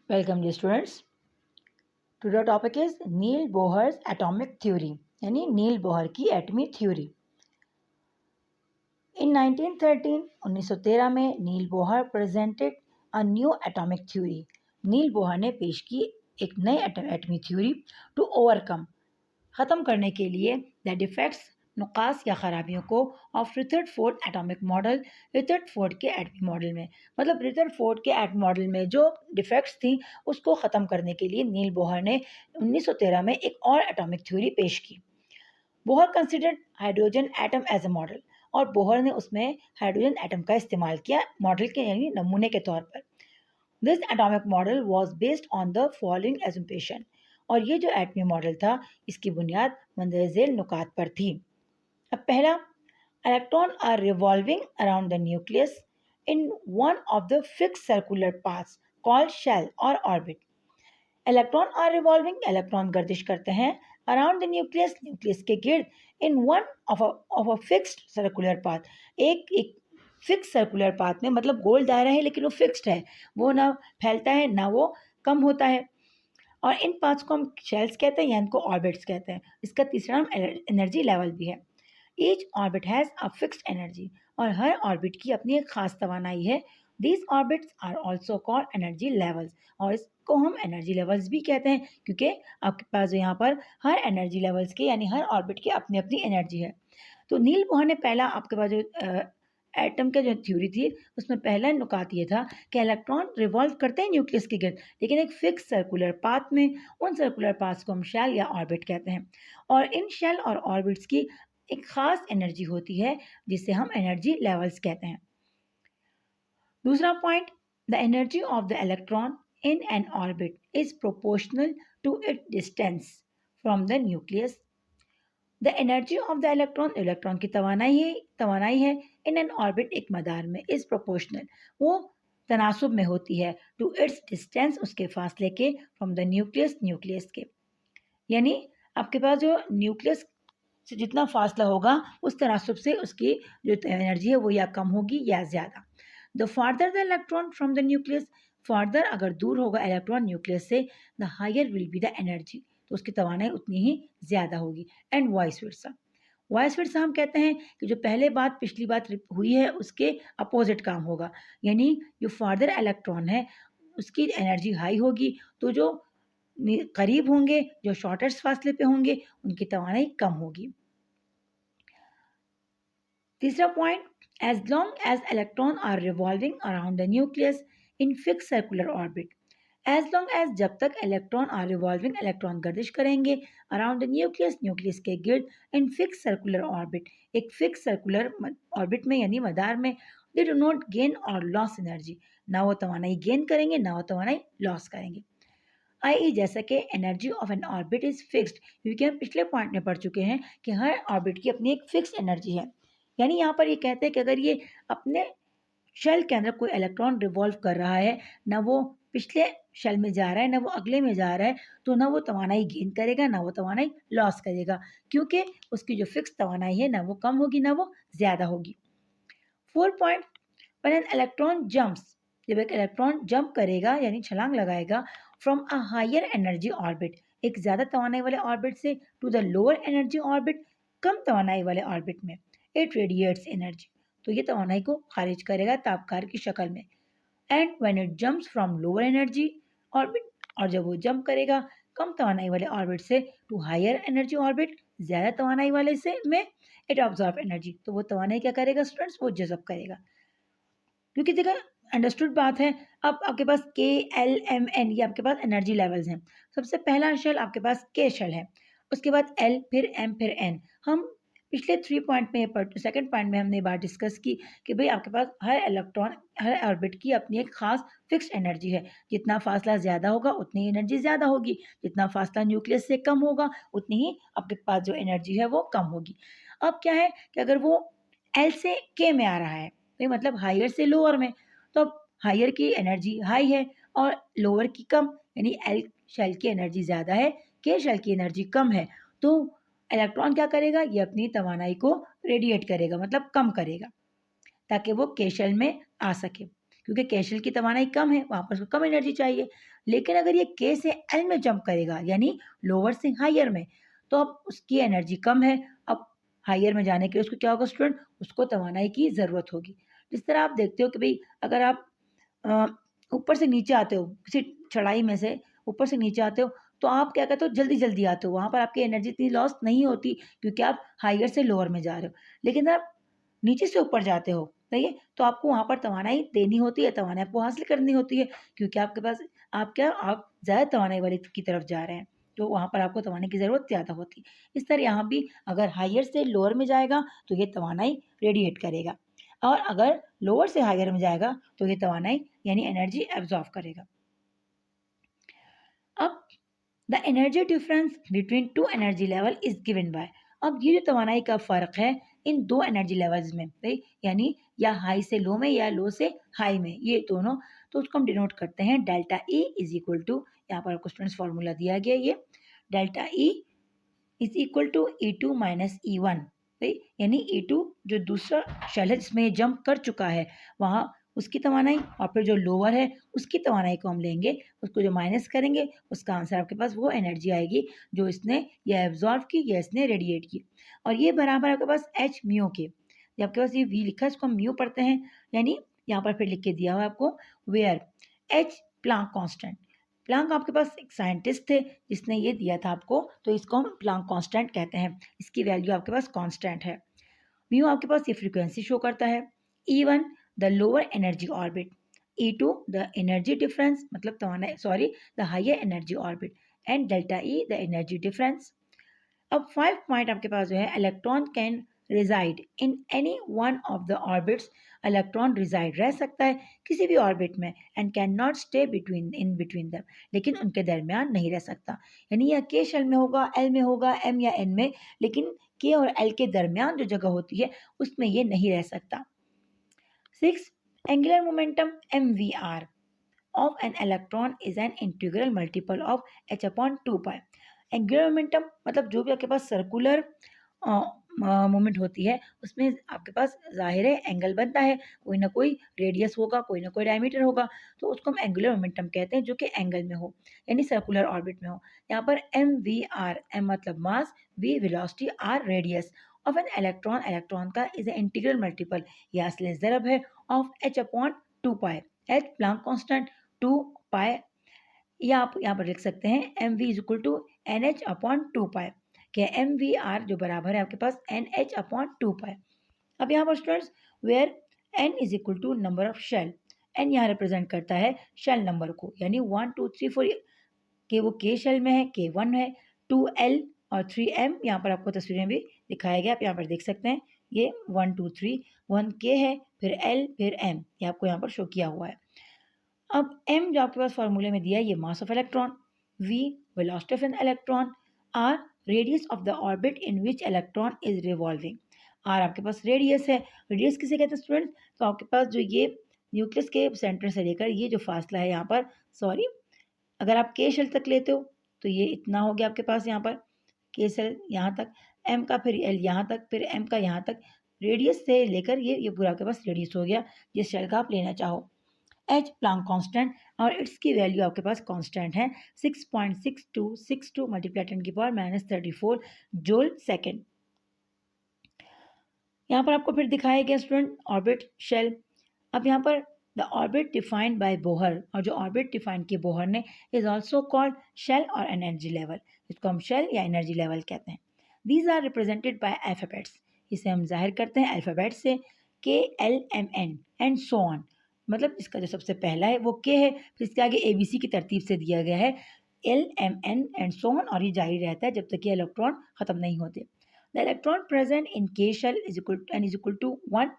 Welcome dear students. Today topic is Neil Bohr's atomic theory यानी नील Bohr की एटमी theory. In 1913 1913 में Niels Bohr presented a new atomic theory. Niels Bohr ने पेश की एक नई एटमी थ्योरी टू ओवरकम ख़त्म करने के लिए द डिफेक्ट्स नुकास या ख़राबियों को ऑफ रिदरफोर्ड एटॉमिक मॉडल. रिदरफोर्ड के एटमी मॉडल में मतलब रिदरफोर्ड के एटमी मॉडल में जो डिफेक्ट्स थी उसको ख़त्म करने के लिए नील बोहर ने 1913 में एक और एटॉमिक थ्योरी पेश की. Bohr considered hydrogen atom as a model और बोहर ने उसमें हाइड्रोजन एटम का इस्तेमाल किया मॉडल के यानी नमूने के तौर पर. This atomic model was based on the following assumption और ये जो एटमी मॉडल था इसकी बुनियाद मंदरजेल नुकात पर थी. अब पहला, electron are revolving around the nucleus in one of the fix circular paths called shell और orbit. Electron are revolving, electron गर्दिश करते हैं अराउंड द न्यूक्लियस, न्यूक्लियस के गिर्द in one of a fixed circular path, एक fix circular path में मतलब गोल दायरा है लेकिन वो फिक्स्ड है, वो ना फैलता है ना वो कम होता है. और इन पाथ्स को हम शेल्स कहते हैं या इनको ऑर्बिट्स कहते हैं. इसका तीसरा नाम एनर्जी लेवल भी है. Each orbit has a fixed energy और हर ऑर्बिट की अपनी एक खास तवानाई है. These orbits are also called energy levels और इसको हम एनर्जी लेवल्स भी कहते हैं क्योंकि आपके पास जो यहाँ पर हर एनर्जी लेवल्स के यानी हर ऑर्बिट की अपनी अपनी एनर्जी है. तो नील बोहर ने पहला आपके पास जो एटम का जो थ्योरी थी उसमें पहला नुकात ये था कि इलेक्ट्रॉन रिवॉल्व करते हैं न्यूक्लियस के गिर्द लेकिन एक फिक्स सर्कुलर पाथ में. उन सर्कुलर पाथ्स को हम शेल या ऑर्बिट कहते हैं और इन शेल और ऑर्बिट्स की एक खास एनर्जी होती है जिसे हम एनर्जी लेवल्स कहते हैं. दूसरा point, the energy of the electron in an orbit is proportional to its distance from the nucleus. The energy of the electron, electron की तवानाई है इन एन ऑर्बिट एक मदार में इज प्रोपोर्शनल, वो तनासुब में होती है टू इट्स डिस्टेंस उसके फासले के फ्रॉम द न्यूक्लियस, न्यूक्लियस के. यानी आपके पास जो न्यूक्लियस से जितना फासला होगा उस तनासुब से उसकी जो एनर्जी है वो या कम होगी या ज़्यादा. The farther the electron from the nucleus, farther अगर दूर होगा इलेक्ट्रॉन न्यूक्लियस से, the higher will be the energy, तो उसकी तवानाई उतनी ही ज़्यादा होगी. And vice versa. Vice versa हम कहते हैं कि जो पहले बात पिछली बात हुई है उसके अपोजिट काम होगा. यानी जो फार्दर इलेक्ट्रॉन है उसकी एनर्जी हाई होगी तो जो करीब होंगे जो शॉर्टेस्ट फासले पे होंगे उनकी तवानाई कम होगी. तीसरा point, as long as electron are revolving around the nucleus in fix circular orbit. As long as जब तक इलेक्ट्रॉन आर रिवॉल्विंग, इलेक्ट्रॉन गर्दिश करेंगे अराउंड द न्यूक्लियस, न्यूक्लियस के गिर्द इन फिक्स सर्कुलर ऑर्बिट, एक फिक्स सर्कुलर ऑर्बिट में यानी मदार में, दे डू नॉट गेन और लॉस एनर्जी, ना वो तवानाई गेन करेंगे ना वो तवानाई लॉस करेंगे. आई जैसा कि energy of N orbit is fixed, क्योंकि हम पिछले पॉइंट में पढ़ चुके हैं कि हर ऑर्बिट की अपनी एक फिक्स्ड एनर्जी है. यानी यहाँ पर ये कहते हैं कि अगर ये अपने शेल के अंदर कोई इलेक्ट्रॉन रिवॉल्व कर रहा है, ना वो पिछले शेल में जा रहा है ना वो अगले में जा रहा है, तो ना वो तवानाई गेन करेगा ना वो तवानाई लॉस करेगा क्योंकि उसकी जो फिक्स तवानाई है ना वो कम होगी ना वो ज़्यादा होगी. 4 point, when an electron jumps, जब एक इलेक्ट्रॉन जंप करेगा यानी छलांग लगाएगा from a higher energy orbit, एक ज़्यादा तवानाई वाले ऑर्बिट से, to the lower energy orbit, कम तवानाई वाले ऑर्बिट में, इट रेडिएट्स एनर्जी, तो ये तवानाई को खारिज करेगा तापकार की शक्ल में. And when it jumps from lower energy orbit, और जब वो जंप करेगा कम तवानाई वाले ऑर्बिट से टू हायर एनर्जी ऑर्बिट, ज़्यादा तवानाई वाले से में, इट ऑब्जॉर्व एनर्जी, तो वो तवानाई क्या करेगा स्टूडेंट्स, वो जज़ब करेगा. क्योंकि देखा अंडरस्टूड बात है. अब आपके पास के एल एम एन ये आपके पास एनर्जी लेवल्स हैं. सबसे पहला शेल आपके पास के शेल है, उसके बाद एल फिर एम फिर एन. हम पिछले 3 पॉइंट में सेकंड पॉइंट में हमने बात डिस्कस की कि भाई आपके पास हर इलेक्ट्रॉन हर ऑर्बिट की अपनी एक खास फिक्स्ड एनर्जी है. जितना फासला ज़्यादा होगा उतनी एनर्जी ज़्यादा होगी, जितना फासला न्यूक्लियस से कम होगा उतनी ही आपके पास जो एनर्जी है वो कम होगी. अब क्या है कि अगर वो एल से के में आ रहा है तो मतलब हायर से लोअर में, तो अब हायर की एनर्जी हाई है और लोअर की कम, यानी एल शेल की एनर्जी ज़्यादा है के शेल की एनर्जी कम है, तो इलेक्ट्रॉन क्या करेगा, ये अपनी तवानाई को रेडिएट करेगा मतलब कम करेगा ताकि वो के शेल में आ सके. क्योंकि के शेल की तवानाई कम है, वहाँ पर उसको कम एनर्जी चाहिए। लेकिन अगर ये के से एल में जंप करेगा यानी लोअर से हायर में, तो अब उसकी एनर्जी कम है। अब हायर में जाने के लिए उसको क्या होगा स्टूडेंट, उसको तवानाई की ज़रूरत होगी। जिस तरह आप देखते हो कि भाई अगर आप अ, ऊपर से नीचे आते हो, किसी चढ़ाई में से ऊपर से नीचे आते हो, तो आप क्या करते हो, जल्दी-जल्दी आते हो, वहाँ पर आपकी एनर्जी इतनी लॉस नहीं होती क्योंकि आप हायर से लोअर में जा रहे हो। लेकिन आप नीचे से ऊपर जाते हो, सही है? तो आपको वहाँ पर तवानाई देनी होती है, तवानाई आपको हासिल करनी होती है क्योंकि आपके पास आप ज़्यादा तवानाई वाली की तरफ जा रहे हैं, तो वहाँ पर आपको तवानाई की ज़रूरत ज़्यादा होती है। इस तरह यहाँ भी अगर हायर से लोअर में जाएगा, तो ये तवानाई रेडिएट करेगा और अगर लोअर से हायर में जाएगा, तो ये तवानाई यानी एनर्जी एब्ज़ॉर्ब करेगा। अब the energy difference between two energy level is given by, अब ये जो तवानाई का फ़र्क है इन दो एनर्जी लेवल्स में, सही, यानी या हाई से लो में या लो से हाई में, ये दोनों, तो उसको हम डिनोट करते हैं delta E is equal to, यहाँ पर आपको स्टूडेंट्स फार्मूला दिया गया, ये delta E is equal to E two minus E one, यानी ई टू जो दूसरा शेल है जिसमें ये जंप कर चुका है वहाँ उसकी तवानाई, और फिर जो लोअर है उसकी तवानाई को हम लेंगे, उसको जो माइनस करेंगे उसका आंसर आपके पास वो एनर्जी आएगी जो इसने या एब्जॉर्व की या इसने रेडिएट की। और ये बराबर आपके पास एच म्यू के, जब आपके पास ये वी लिखा है इसको हम म्यू पढ़ते हैं, यानी यहाँ पर फिर लिख के दिया हुआ है आपको where H Planck constant. Planck आपके पास एक साइंटिस्ट थे जिसने ये दिया था आपको, तो इसको हम प्लांक कांस्टेंट कहते हैं, इसकी वैल्यू आपके पास कांस्टेंट है। म्यू आपके पास ये फ्रीक्वेंसी शो करता है। E1 the lower energy orbit, E2 the energy difference मतलब the higher energy orbit, and delta E the energy difference. अब 5 पॉइंट आपके पास जो है electron can reside in any one of the orbits, electron reside रह सकता है किसी भी ऑर्बिट में and can not stay between them, लेकिन उनके दरमियान नहीं रह सकता, यानी यह के शेल में होगा, एल में होगा, एम या एन में, लेकिन के और एल के दरमियान जो जगह होती है उसमें ये नहीं रह सकता। 6 angular momentum MVR of an electron is an integral multiple of h upon 2 pi। Angular momentum मतलब जो भी आपके पास सर्कुलर मोमेंट होती है उसमें आपके पास जाहिर है एंगल बनता है, कोई ना कोई रेडियस होगा, कोई ना कोई डायमीटर होगा, तो उसको हम एंगुलर मोमेंटम कहते हैं जो कि एंगल में हो यानी सर्कुलर ऑर्बिट में हो। यहाँ पर MVR, एम मतलब mass, V velocity, R radius of an electron, electron का इज ए इंटीग्रल मल्टीपल या असली ज़रब है of h upon 2 pi, h Planck constant 2 pi, या आप यहाँ पर लिख सकते हैं M V is equal to N H upon 2 pi, क्या एम वी आर जो बराबर है आपके पास एन एच अपॉन 2 पाई। अब यहाँ पर students where N is equal to number of shell, N यहाँ रिप्रेजेंट करता है शेल नंबर को, यानी 1 2 3 4 के वो के शेल में है, के 1 है, 2 एल और 3 एम, यहाँ पर आपको तस्वीरें भी दिखाया गया, आप यहाँ पर देख सकते हैं, ये 1 2 3, 1 के है, फिर एल फिर एम, ये आपको यहाँ पर शो किया हुआ है। अब m जो आपके पास फॉर्मूले में दिया है ये mass of electron, v velocity of an electron, r radius of the orbit in which electron is revolving. r आपके पास रेडियस है, रेडियस किसे कहते हैं स्टूडेंट, तो आपके पास जो ये न्यूक्लियस के सेंटर से लेकर ये जो फासला है यहाँ पर, अगर आप के शेल तक लेते हो तो ये इतना हो गया आपके पास यहाँ पर के शेल यहाँ तक, m का फिर l यहाँ तक, फिर m का यहाँ तक, रेडियस से लेकर ये पूरा आपके पास रेडियस हो गया जिस शेल का आप लेना चाहो। एच प्लांक कांस्टेंट और इसकी वैल्यू आपके पास कांस्टेंट है 6.6262 मल्टीप्लाई 10 की पावर -34 जूल सेकेंड। यहाँ पर आपको फिर दिखाया गया स्टूडेंट ऑर्बिट शेल। अब यहाँ पर the orbit defined by Bohr, और जो ऑर्बिट डिफाइन की बोहर ने इज ऑल्सो कॉल्ड शेल और एनर्जी लेवल, इसको हम शेल या एनर्जी लेवल कहते हैं। These are represented by alphabets, इसे हम जाहिर करते हैं अल्फ़ाबेट से, K L M N and so on, मतलब इसका जो सबसे पहला है वो के है, फिर इसके आगे ABC की तरतीब से दिया गया है L M N and so on, और ये जारी रहता है जब तक ये इलेक्ट्रॉन खत्म नहीं होते। द इलेक्ट्रॉन प्रेजेंट इन के शेल इज इक्वल टू 1।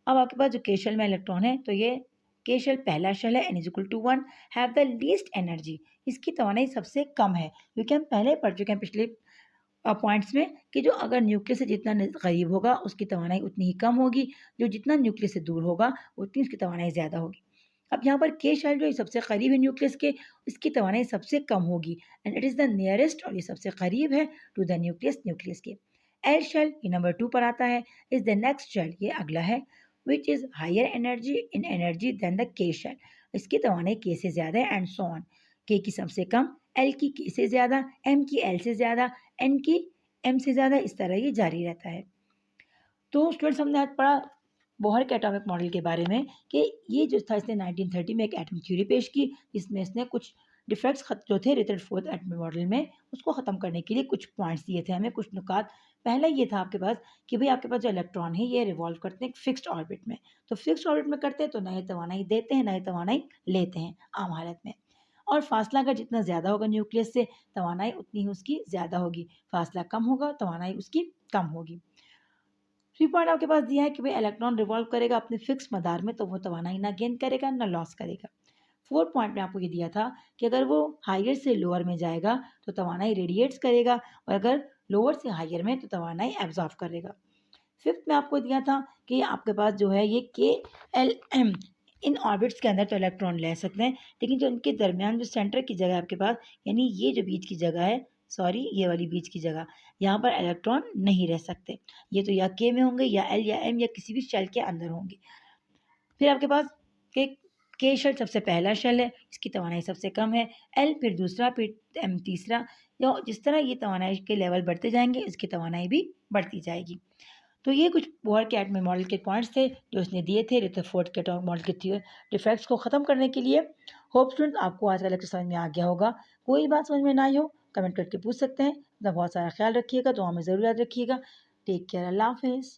अब आपके पास जो के शेल में इलेक्ट्रॉन है तो ये के शेल पहला शेल है, n is equal to 1, have the least energy, इसकी तवानाई सबसे कम है, क्योंकि हम पहले पढ़ चुके हैं पिछले पॉइंट्स में कि जो अगर न्यूक्लियस से जितना करीब होगा उसकी तवानाई उतनी ही कम होगी, जो जितना न्यूक्लियस से दूर होगा उतनी उसकी तवानाई ज़्यादा होगी। अब यहाँ पर के शेल जो सबसे करीब है न्यूक्लियस के, इसकी तवानाई सबसे कम होगी and it is the nearest, और ये सबसे करीब है टू द न्यूक्लियस के। एल शेल ये नंबर 2 पर आता है, इज़ द नेक्स्ट शेल ये अगला है, which is higher energy in energy than the K shell. इसकी तवानाई के से ज़्यादा है एंड सो ऑन। के की सबसे कम, एल की के से ज़्यादा, एम की एल से ज़्यादा, एन की एम से ज़्यादा, इस तरह ये जारी रहता है। तो स्टूडेंट्स हमने आज पढ़ा बोहर के एटॉमिक मॉडल के बारे में कि ये जो था इसने 1930 में एक एटम थ्योरी पेश की जिसमें इसने कुछ डिफेक्ट्स जो थे रदरफोर्ड एटॉमिक मॉडल में उसको ख़त्म करने के लिए कुछ पॉइंट्स दिए थे हमें, कुछ नुकात। पहला ये था आपके पास कि भाई आपके पास जो इलेक्ट्रॉन है ये रिवॉल्व करते हैं एक फिक्स्ड ऑर्बिट में। तो फिक्स्ड ऑर्बिट में करते हैं तो नए तवानाई देते हैं, नए तवानाई लेते हैं आम हालत में। और फासला अगर जितना ज़्यादा होगा न्यूक्लियस से तवानाई उतनी ही उसकी ज़्यादा होगी, फासला कम होगा तवानाई उसकी कम होगी। 3 पॉइंट आपके पास दिया है कि भाई इलेक्ट्रॉन रिवॉल्व करेगा अपने फिक्स मदार में तो वो तवानाई ना गेन करेगा ना लॉस करेगा। 4 पॉइंट में आपको ये दिया था कि अगर वो हायर से लोअर में जाएगा तो तवानाई रेडिएट्स करेगा और अगर लोअर से हायर में तो तवानाई एब्जॉर्ब करेगा। 5th में आपको दिया था कि आपके पास जो है ये के एल एम इन ऑर्बिट्स के अंदर तो इलेक्ट्रॉन ले सकते हैं लेकिन जो उनके दरमियान जो सेंटर की जगह है आपके पास, यानी ये जो बीच की जगह है, सॉरी ये वाली बीच की जगह, यहाँ पर इलेक्ट्रॉन नहीं रह सकते। ये तो या के में होंगे या एल या एम या किसी भी शेल के अंदर होंगे। फिर आपके पास के शेल सबसे पहला शेल है, इसकी तवानाई सबसे कम है, एल फिर दूसरा, फिर एम तीसरा। या जिस तरह ये तवानाई के लेवल बढ़ते जाएंगे इसकी तवानाई भी बढ़ती जाएगी। तो ये कुछ बोहर के एटॉमिक मॉडल के पॉइंट्स थे जो उसने दिए थे रदरफोर्ड के एटॉमिक मॉडल के डिफेक्ट्स को ख़त्म करने के लिए। होप स्टूडेंट्स आपको आज का लेक्चर समझ में आ गया होगा। कोई बात समझ में ना आई हो कमेंट करके पूछ सकते हैं। अपना बहुत सारा ख्याल रखिएगा, दुआ में ज़रूर याद रखिएगा। टेक केयर, अल्लाह हाफिज़।